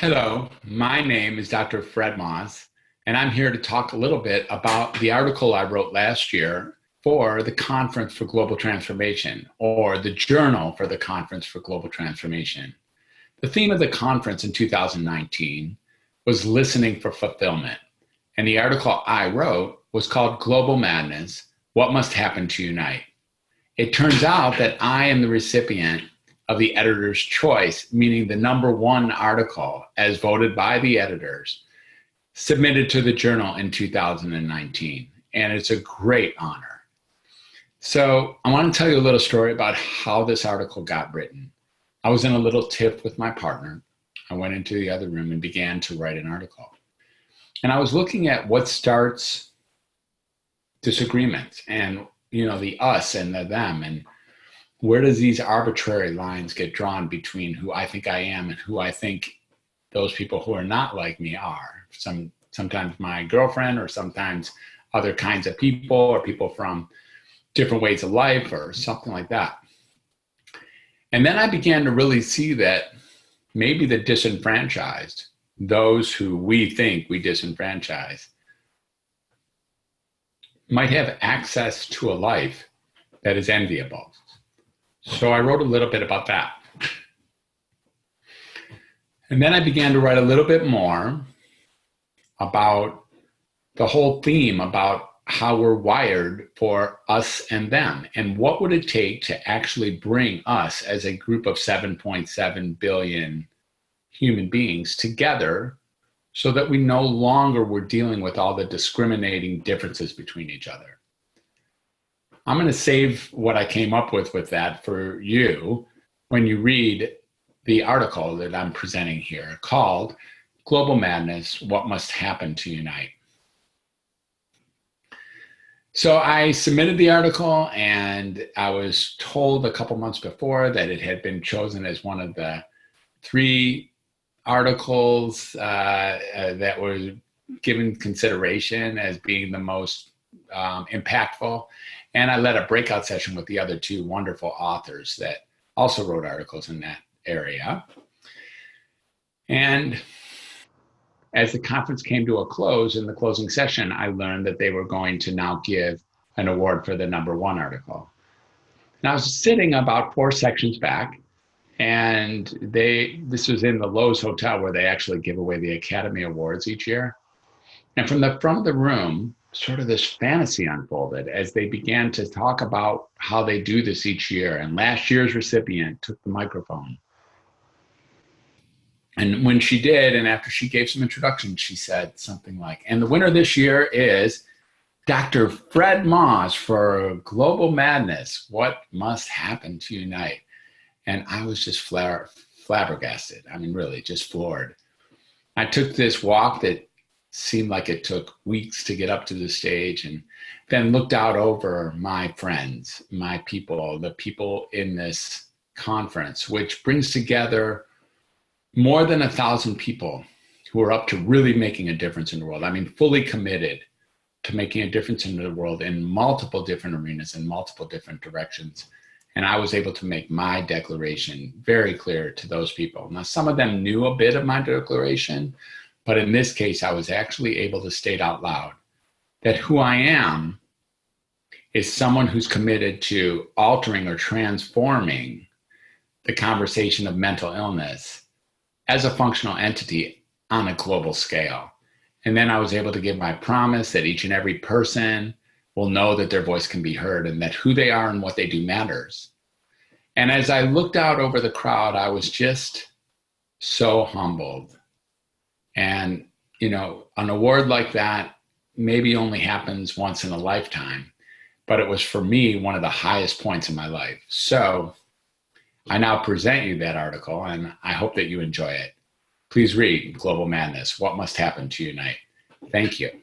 Hello, my name is Dr. Fred Moss, and I'm here to talk a little bit about the article I wrote last year for the Conference for Global Transformation, or the Journal for the Conference for Global Transformation. The theme of the conference in 2019 was listening for fulfillment, and the article I wrote was called Global Madness: What Must Happen to Unite? It turns out that I am the recipient of the editor's choice, meaning the number one article as voted by the editors, submitted to the journal in 2019. And it's a great honor. So I want to tell you a little story about how this article got written. I was in a little tiff with my partner. I went into the other room and began to write an article. And I was looking at what starts disagreements and, the us and the them, and where does these arbitrary lines get drawn between who I think I am and who I think those people who are not like me are? Sometimes my girlfriend, or sometimes other kinds of people, or people from different ways of life, or something like that. And then I began to really see that maybe the disenfranchised, those who we think we disenfranchise, might have access to a life that is enviable. So I wrote a little bit about that. And then I began to write a little bit more about the whole theme about how we're wired for us and them, and what would it take to actually bring us as a group of 7.7 billion human beings together so that we no longer were dealing with all the discriminating differences between each other. I'm going to save what I came up with that for you when you read the article that I'm presenting here, called Global Madness: What Must Happen to Unite? So I submitted the article, and I was told a couple months before that it had been chosen as one of the 3 articles that were given consideration as being the most impactful. And I led a breakout session with the other 2 wonderful authors that also wrote articles in that area. And as the conference came to a close, in the closing session, I learned that they were going to now give an award for the number 1 article. And I was sitting about 4 sections back, and this was in the Loews Hotel, where they actually give away the Academy Awards each year. And from the front of the room, sort of this fantasy unfolded as they began to talk about how they do this each year. And last year's recipient took the microphone. And when she did, and after she gave some introduction, she said something like, and the winner this year is Dr. Fred Moss for Global Madness: What Must Happen to Unite? And I was just flabbergasted. I mean, really, just floored. I took this walk that seemed like it took weeks to get up to the stage, and then looked out over my friends, my people, the people in this conference, which brings together more than 1,000 people who are up to really making a difference in the world. I mean, fully committed to making a difference in the world in multiple different arenas and multiple different directions. And I was able to make my declaration very clear to those people. Now, some of them knew a bit of my declaration, but in this case, I was actually able to state out loud that who I am is someone who's committed to altering or transforming the conversation of mental illness as a functional entity on a global scale. And then I was able to give my promise that each and every person will know that their voice can be heard, and that who they are and what they do matters. And as I looked out over the crowd, I was just so humbled. And, an award like that maybe only happens once in a lifetime, but it was, for me, one of the highest points in my life. So I now present you that article, and I hope that you enjoy it. Please read Global Madness: What Must Happen to Unite? Thank you.